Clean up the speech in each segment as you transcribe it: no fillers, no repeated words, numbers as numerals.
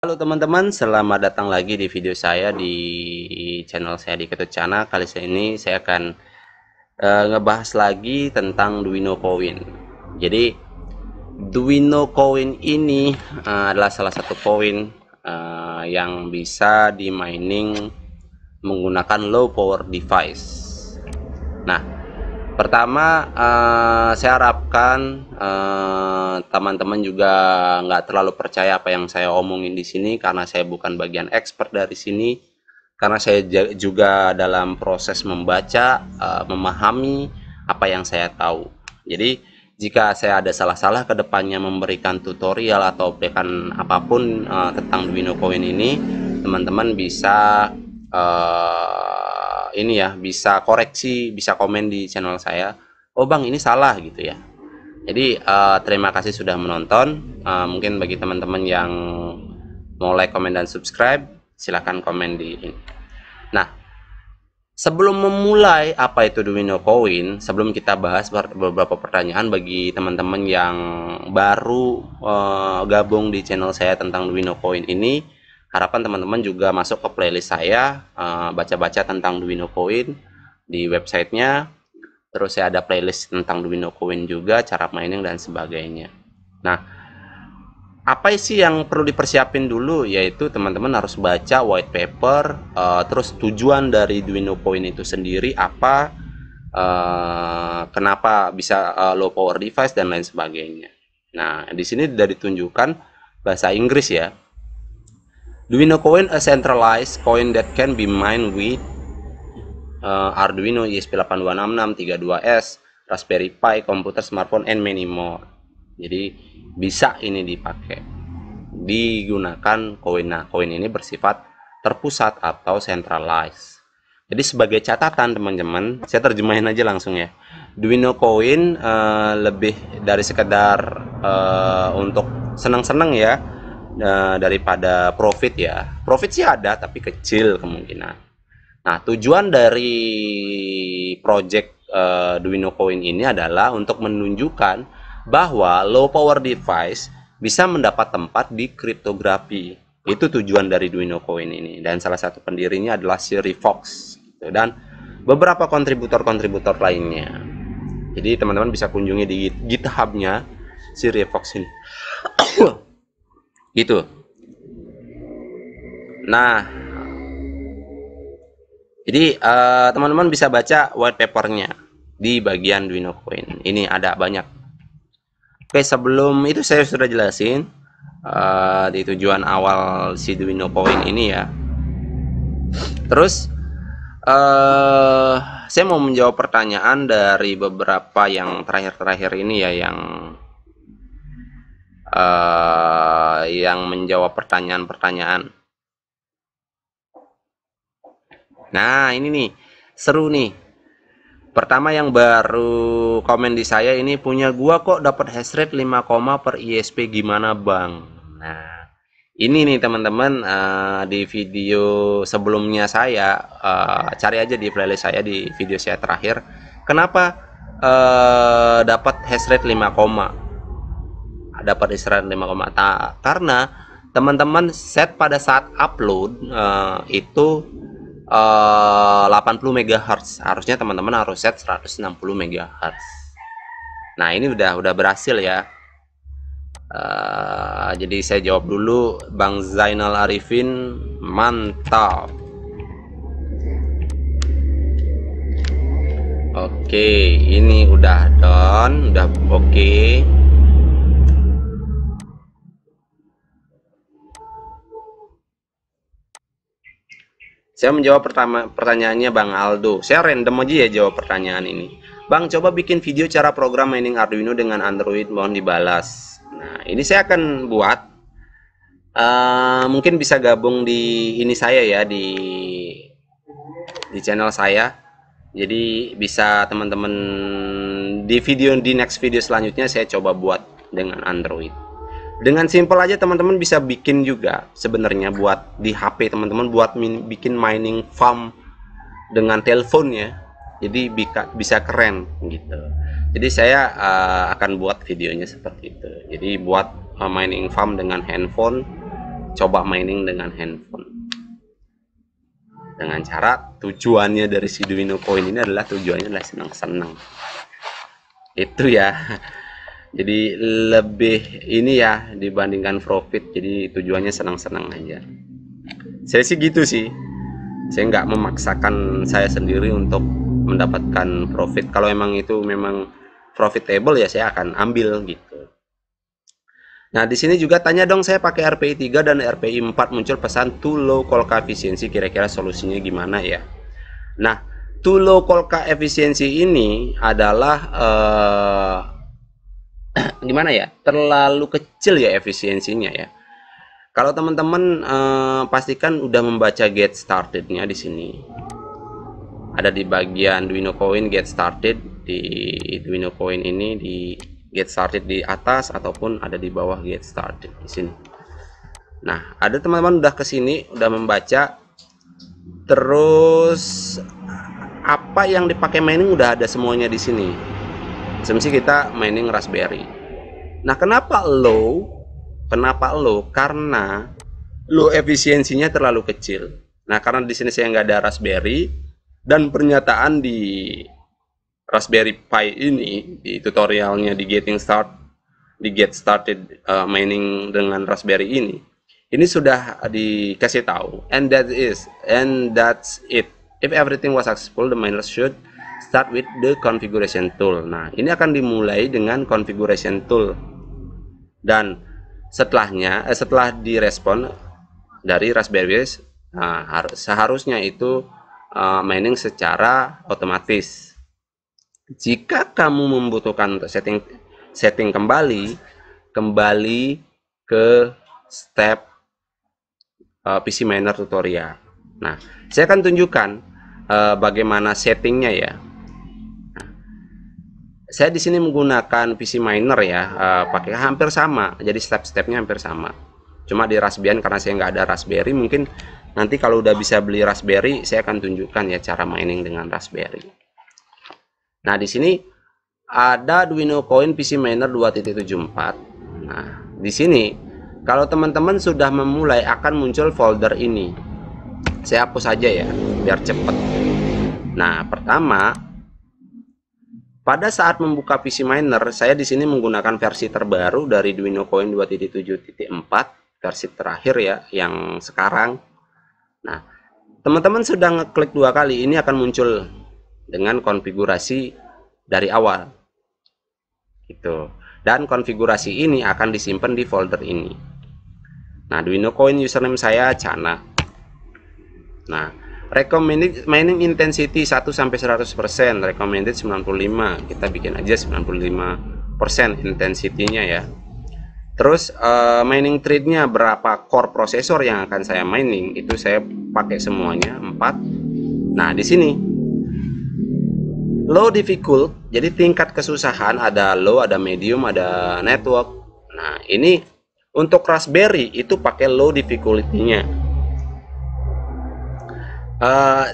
Halo teman-teman, selamat datang lagi di video saya di channel saya di Ketucana. Kali ini saya akan ngebahas lagi tentang Duino Coin. Jadi Duino Coin ini adalah salah satu koin yang bisa di mining menggunakan low power device. Nah, pertama, saya harapkan teman-teman juga nggak terlalu percaya apa yang saya omongin di sini, karena saya bukan bagian expert dari sini, karena saya juga dalam proses membaca, memahami apa yang saya tahu. Jadi jika saya ada salah-salah ke depannya memberikan tutorial atau berikan apapun tentang Duino Coin ini, teman-teman bisa ini ya, bisa koreksi, bisa komen di channel saya. Oh bang, ini salah gitu ya. Jadi terima kasih sudah menonton. Mungkin bagi teman-teman yang mau like, komen, dan subscribe, silahkan komen di ini. Nah, sebelum memulai apa itu Duino Coin, sebelum kita bahas beberapa pertanyaan bagi teman-teman yang baru gabung di channel saya tentang Duino Coin ini, harapan teman-teman juga masuk ke playlist saya, baca-baca tentang Duino Coin di websitenya. Terus saya ada playlist tentang Duino Coin juga, cara mining dan sebagainya. Nah, apa sih yang perlu dipersiapin dulu? Yaitu teman-teman harus baca white paper, terus tujuan dari Duino Coin itu sendiri apa, kenapa bisa low power device dan lain sebagainya. Nah, di sini sudah ditunjukkan bahasa Inggris ya. Duino Coin, a centralized coin that can be mined with Arduino ESP826632S, Raspberry Pi, komputer, smartphone, and many more. Jadi bisa ini dipakai, digunakan koin. Nah, koin ini bersifat terpusat atau centralized. Jadi sebagai catatan teman-teman, saya terjemahin aja langsung ya. Duino Coin lebih dari sekedar untuk senang-senang ya, daripada profit ya. Profit sih ada tapi kecil kemungkinan. Nah, tujuan dari project Duino Coin ini adalah untuk menunjukkan bahwa low power device bisa mendapat tempat di kriptografi. Itu tujuan dari Duino Coin ini, dan salah satu pendirinya adalah Siri Fox gitu, dan beberapa kontributor-kontributor lainnya. Jadi teman-teman bisa kunjungi di GitHub-nya Siri Fox ini. Gitu. Nah, jadi teman-teman bisa baca white papernya di bagian Duino Coin. Ini ada banyak. Oke, sebelum itu saya sudah jelasin di tujuan awal si Duino Coin ini ya. Terus saya mau menjawab pertanyaan dari beberapa yang terakhir-terakhir ini ya, yang menjawab pertanyaan-pertanyaan. Nah, ini nih seru nih. Pertama yang baru komen di saya ini, punya gua kok dapat hash rate 5, per ISP, gimana bang? Nah, ini nih teman-teman, di video sebelumnya saya, cari aja di playlist saya di video saya terakhir. Kenapa dapat hash rate 5, dapat hash rate 5, karena teman-teman set pada saat upload itu 80 MHz. Harusnya teman-teman harus set 160 MHz. Nah, ini udah berhasil ya. Jadi saya jawab dulu, Bang Zainal Arifin, mantap. Oke, ini udah done, udah oke. Saya menjawab pertanyaannya Bang Aldo. Saya random aja ya jawab pertanyaan ini. Bang, coba bikin video cara program mining Arduino dengan Android, mohon dibalas. Nah, ini saya akan buat. Mungkin bisa gabung di ini saya ya, di channel saya. Jadi bisa teman-teman di next video selanjutnya saya coba buat dengan Android. Dengan simple aja teman-teman bisa bikin juga sebenarnya buat di HP teman-teman, buat bikin mining farm dengan telepon ya. Jadi bisa keren gitu. Jadi saya akan buat videonya seperti itu. Jadi buat mining farm dengan handphone coba mining dengan handphone. Dengan cara tujuannya dari si Duino Coin ini adalah senang-senang. Itu ya. Jadi lebih ini ya dibandingkan profit. Jadi tujuannya senang-senang aja. Saya sih gitu sih. Saya nggak memaksakan saya sendiri untuk mendapatkan profit. Kalau emang itu memang profitable ya saya akan ambil gitu. Nah, di sini juga tanya dong, saya pakai RPI 3 dan RPI 4 muncul pesan too low call efisiensi, kira-kira solusinya gimana ya? Nah, too low call efisiensi ini adalah gimana ya? Terlalu kecil ya efisiensinya ya. Kalau teman-teman pastikan udah membaca get started-nya di sini. Ada di bagian Duino Coin get started, di Duino Coin ini di get started di atas ataupun ada di bawah get started di sini. Nah, ada teman-teman udah kesini, udah membaca, terus apa yang dipakai mining udah ada semuanya di sini. Asumsi kita mining Raspberry. Nah, kenapa low? Kenapa low? Karena low efisiensinya terlalu kecil. Nah, karena di sini saya nggak ada Raspberry dan pernyataan di Raspberry Pi ini di tutorialnya di get started mining dengan Raspberry ini sudah dikasih tahu, and that's it. If everything was successful, the miner should start with the configuration tool. Nah, ini akan dimulai dengan configuration tool, dan setelah direspon dari Raspberry, seharusnya itu mining secara otomatis. Jika kamu membutuhkan untuk setting kembali ke step PC Miner tutorial. Nah, saya akan tunjukkan bagaimana settingnya ya. Nah, saya di sini menggunakan PC Miner ya, pakai hampir sama, jadi step-stepnya hampir sama. Cuma di Raspbian karena saya nggak ada Raspberry, mungkin nanti kalau udah bisa beli Raspberry, saya akan tunjukkan ya cara mining dengan Raspberry. Nah, di sini ada Duino Coin PC Miner 2.74. Nah, di sini kalau teman-teman sudah memulai akan muncul folder ini. Saya hapus saja ya, biar cepat. Nah, pertama, pada saat membuka PC Miner, saya di sini menggunakan versi terbaru dari Duino Coin 2.7.4, versi terakhir ya, yang sekarang. Nah, teman-teman sudah ngeklik 2 kali, ini akan muncul dengan konfigurasi dari awal gitu, dan konfigurasi ini akan disimpan di folder ini. Nah, Duino Coin username saya Cana. Nah, recommended mining intensity 1 sampai 100%, recommended 95, kita bikin aja 95% intensity-nya ya. Terus mining trade-nya berapa core prosesor yang akan saya mining, itu saya pakai semuanya 4. Nah, di sini low difficult, jadi tingkat kesusahan ada low, ada medium, ada network. Nah, ini untuk Raspberry itu pakai low difficulty-nya.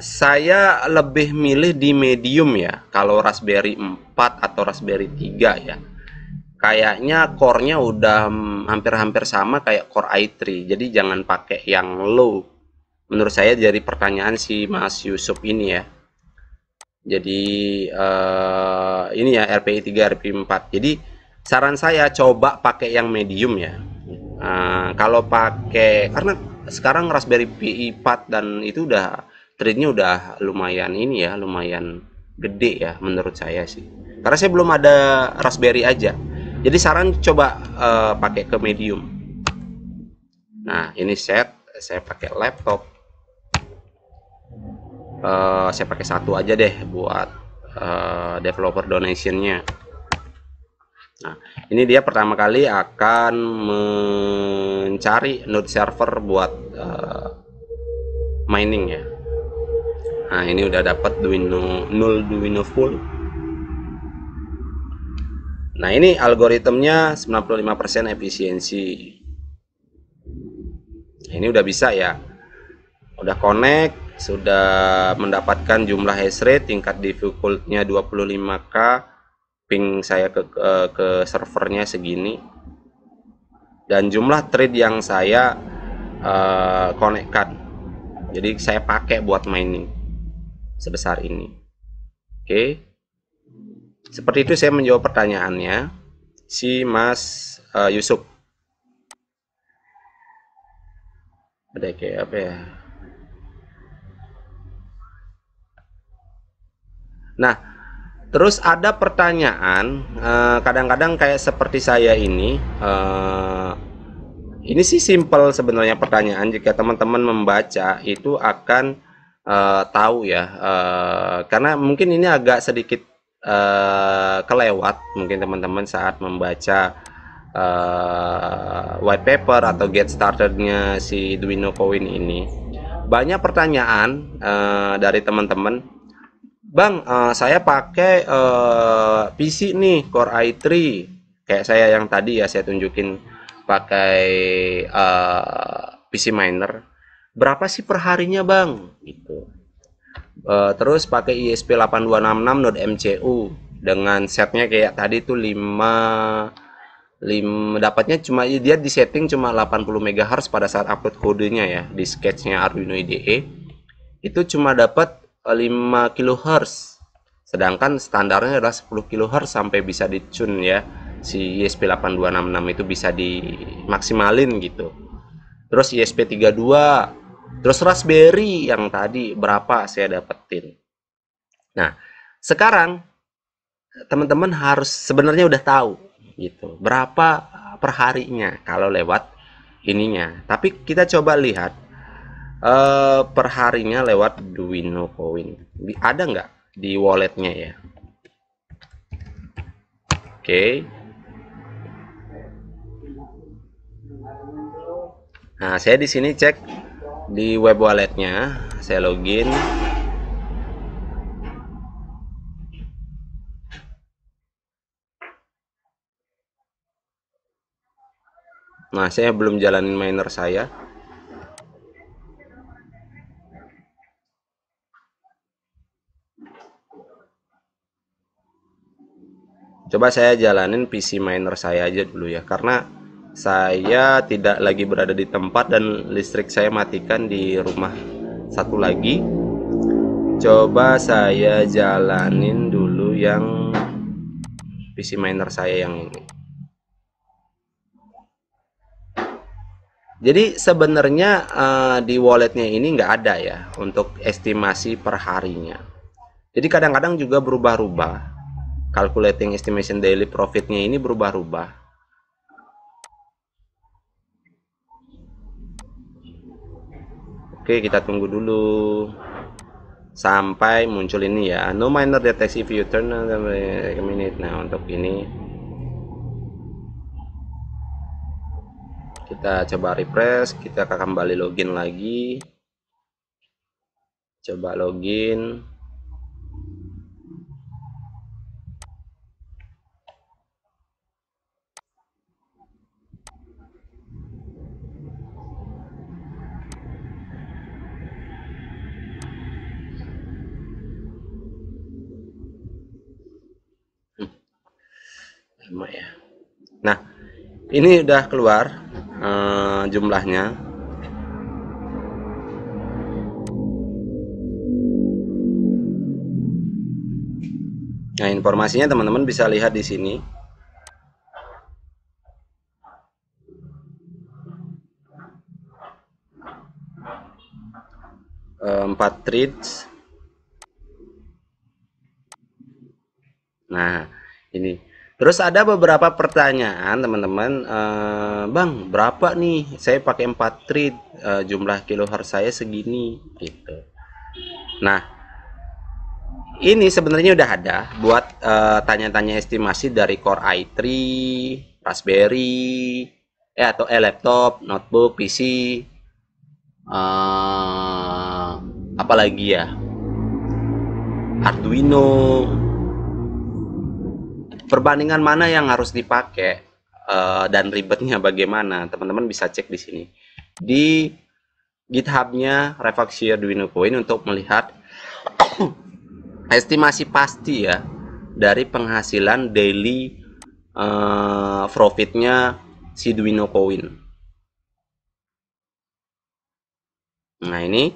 Saya lebih milih di medium ya, kalau Raspberry 4 atau Raspberry 3 ya. Kayaknya core-nya udah hampir-hampir sama kayak Core i3, jadi jangan pakai yang low. Menurut saya dari pertanyaan si Mas Yusuf ini ya. Jadi ini ya RPI 3, RPI 4. Jadi saran saya coba pakai yang medium ya. Kalau pakai, karena sekarang Raspberry Pi 4 dan itu udah trade-nya udah lumayan ini ya, lumayan gede ya menurut saya sih. Karena saya belum ada Raspberry aja. Jadi saran coba pakai ke medium. Nah, ini saya pakai laptop. Saya pakai satu aja deh buat developer donationnya. Nah, ini dia pertama kali akan mencari node server buat mining ya. Nah, ini udah dapat Duino full. Nah, ini algoritmnya 95% efisiensi. Ini udah bisa ya, udah connect, sudah mendapatkan jumlah hash rate, tingkat difficulty-nya 25k, ping saya ke servernya segini, dan jumlah trade yang saya konekkan. Jadi saya pakai buat mining sebesar ini. Oke, seperti itu saya menjawab pertanyaannya si Mas Yusuf. Ada kayak apa ya? Nah, terus ada pertanyaan, kadang-kadang kayak seperti saya ini sih simple sebenarnya pertanyaan. Jika teman-teman membaca itu akan tahu ya, karena mungkin ini agak sedikit kelewat mungkin teman-teman saat membaca white paper atau get startednya si Duino Coin ini. Banyak pertanyaan dari teman-teman, Bang, saya pakai PC nih Core i3 kayak saya yang tadi ya saya tunjukin pakai PC miner. Berapa sih perharinya, Bang? Gitu. Terus pakai ISP8266 Node MCU dengan setnya kayak tadi tuh 5 dapatnya cuma dia di setting cuma 80 MHz pada saat upload kodenya ya di sketchnya Arduino IDE itu cuma dapat 5 kHz, sedangkan standarnya adalah 10 kHz sampai bisa di-tune ya si ISP8266 itu bisa dimaksimalin gitu. Terus ISP32, terus Raspberry yang tadi berapa saya dapetin. Nah, sekarang teman-teman harus sebenarnya udah tahu gitu berapa perharinya kalau lewat ininya. Tapi kita coba lihat perharinya lewat Duino Coin. Ada nggak di walletnya ya? Oke. Nah, saya di sini cek di web walletnya, saya login. Nah, saya belum jalanin miner saya. Coba saya jalanin PC miner saya aja dulu ya, karena saya tidak lagi berada di tempat dan listrik saya matikan di rumah satu lagi. Coba saya jalanin dulu yang PC miner saya yang ini. Jadi sebenarnya di walletnya ini nggak ada ya untuk estimasi per harinya. Jadi kadang-kadang juga berubah-ubah. Calculating estimation daily profitnya ini berubah-ubah. Oke, kita tunggu dulu sampai muncul ini ya, no miner detects if you turn a minute. Nah, untuk ini kita coba refresh, kita akan kembali login lagi, coba login. Lama ya. Nah, ini udah keluar jumlahnya. Nah, informasinya teman-teman bisa lihat di sini. 4 trades. Nah, ini. Terus ada beberapa pertanyaan teman-teman, Bang, berapa nih? Saya pakai 4 trade, jumlah kilohertz saya segini, gitu. Nah, ini sebenarnya udah ada buat tanya-tanya estimasi dari Core i3, Raspberry, atau laptop, notebook, PC, apalagi ya, Arduino. Perbandingan mana yang harus dipakai dan ribetnya bagaimana, teman-teman bisa cek di sini di GitHub-nya Revaxi Arduino Coin untuk melihat estimasi pasti ya dari penghasilan daily profitnya si Arduino Coin. Nah, ini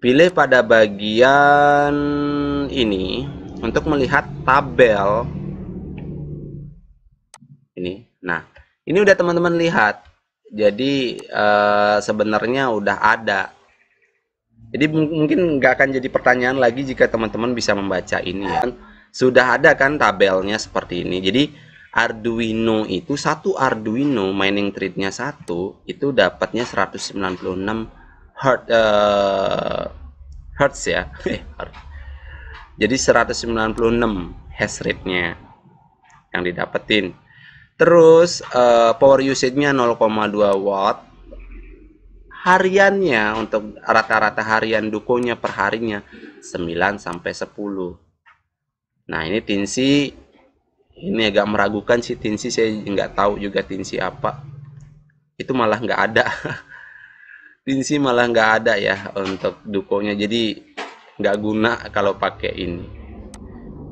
pilih pada bagian ini untuk melihat tabel ini. Nah, ini udah teman-teman lihat. Jadi sebenarnya udah ada. Jadi mungkin nggak akan jadi pertanyaan lagi jika teman-teman bisa membaca ini ya. Sudah ada kan tabelnya seperti ini. Jadi Arduino itu, satu Arduino mining thread-nya satu itu dapatnya 196 Hertz ya. Jadi 196 hash rate-nya yang didapetin. Terus power usage-nya 0,2 watt. Hariannya untuk rata-rata harian dukonya per harinya 9 sampai 10. Nah, ini Tinsi ini agak meragukan sih, Tinsi saya nggak tahu juga Tinsi apa. Itu malah nggak ada. Tinsi malah nggak ada ya untuk dukonya. Jadi nggak guna kalau pakai ini.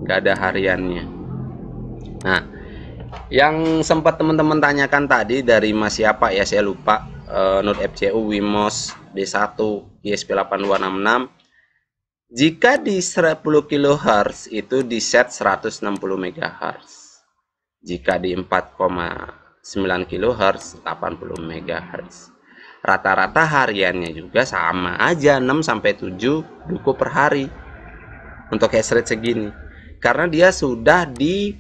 Nggak ada hariannya. Nah, yang sempat teman-teman tanyakan tadi dari Mas siapa ya, saya lupa. Node FCU Wemos D1 ISP8266, jika di 10 kHz itu di set 160 MHz, jika di 4,9 kHz 80 MHz. Rata-rata hariannya juga sama aja 6-7 duko per hari untuk hash rate segini, karena dia sudah di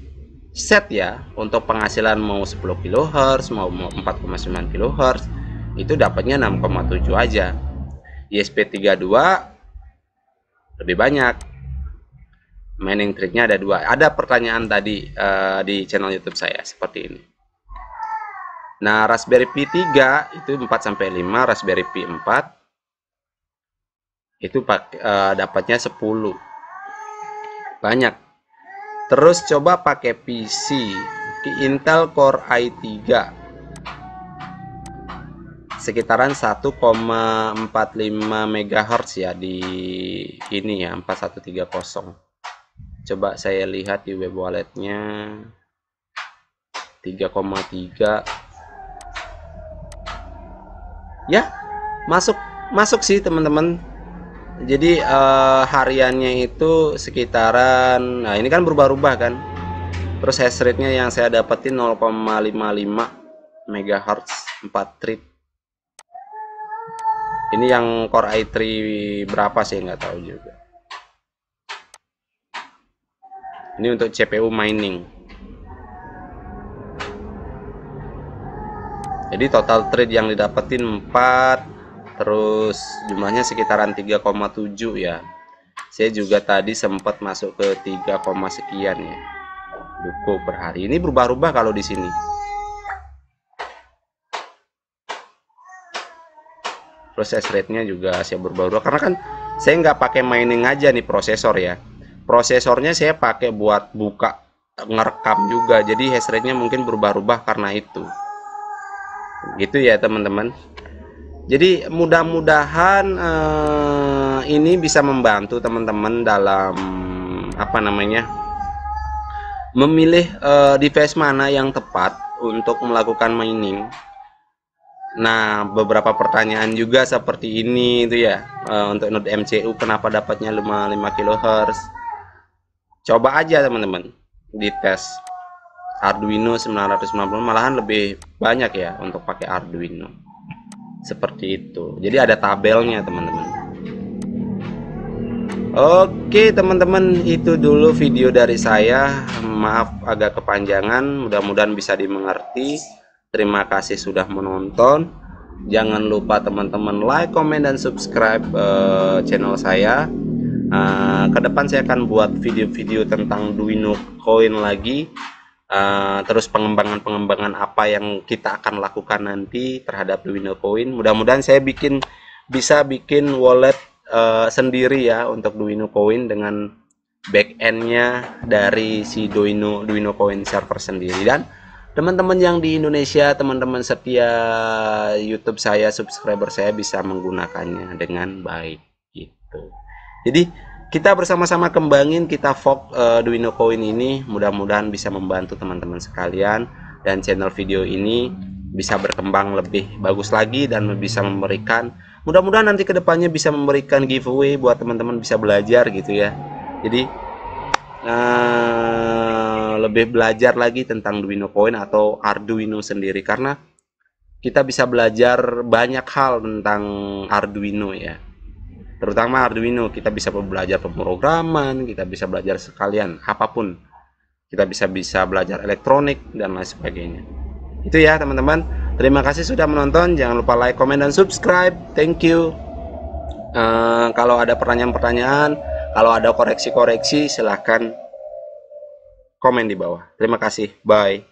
set ya untuk penghasilan mau 10 kHz mau 4,9 kHz itu dapatnya 6,7 aja. ISP32 lebih banyak. Mining tree-nya ada 2. Ada pertanyaan tadi di channel YouTube saya seperti ini. Nah, Raspberry Pi 3 itu 4 sampai 5, Raspberry Pi 4 itu dapatnya 10. Banyak. Terus coba pakai PC Intel Core i3 sekitaran 1,45 MHz ya di ini ya 4130. Coba saya lihat di web walletnya 3,3 ya, masuk sih teman-teman. Jadi hariannya itu sekitaran, nah ini kan berubah-ubah kan. Terus hash rate-nya yang saya dapetin 0,55 MHz 4 thread. Ini yang Core i3 berapa sih nggak tahu juga. Ini untuk CPU mining. Jadi total thread yang didapetin 4, terus jumlahnya sekitaran 3,7 ya. Saya juga tadi sempat masuk ke 3, sekian ya. Duko per hari. Ini berubah-ubah kalau di sini. Proses rate-nya juga saya berubah-ubah karena kan saya nggak pakai mining aja nih prosesor ya. Prosesornya saya pakai buat buka ngerekam juga. Jadi hash rate-nya mungkin berubah-ubah karena itu. Gitu ya teman-teman. Jadi mudah-mudahan ini bisa membantu teman-teman dalam memilih device mana yang tepat untuk melakukan mining. Nah, beberapa pertanyaan juga seperti ini itu ya, untuk node MCU kenapa dapatnya 5 kHz. Coba aja teman-teman dites Arduino 990, malahan lebih banyak ya untuk pakai Arduino. Seperti itu. Jadi ada tabelnya teman-teman. Oke teman-teman, itu dulu video dari saya. Maaf agak kepanjangan, mudah-mudahan bisa dimengerti. Terima kasih sudah menonton. Jangan lupa teman-teman like, komen, dan subscribe channel saya. Ke depan saya akan buat video-video tentang Duino Coin lagi. Terus pengembangan apa yang kita akan lakukan nanti terhadap Duino Coin. Mudah-mudahan saya bisa bikin wallet sendiri ya untuk Duino Coin dengan backendnya dari si Duino Coin server sendiri. Dan teman-teman yang di Indonesia, teman-teman setia YouTube saya, subscriber saya bisa menggunakannya dengan baik gitu. Jadi kita bersama-sama kembangin, kita fork Duino Coin ini, mudah-mudahan bisa membantu teman-teman sekalian dan channel video ini bisa berkembang lebih bagus lagi dan bisa memberikan mudah-mudahan nanti kedepannya bisa memberikan giveaway buat teman-teman bisa belajar gitu ya. Jadi lebih belajar lagi tentang Arduino Coin atau Arduino sendiri, karena kita bisa belajar banyak hal tentang Arduino ya, terutama Arduino. Kita bisa belajar pemrograman, kita bisa belajar sekalian apapun, kita bisa belajar elektronik dan lain sebagainya. Itu ya teman-teman, terima kasih sudah menonton, jangan lupa like, comment, dan subscribe. Thank you. Kalau ada pertanyaan-pertanyaan, kalau ada koreksi-koreksi, silahkan komen di bawah. Terima kasih, bye.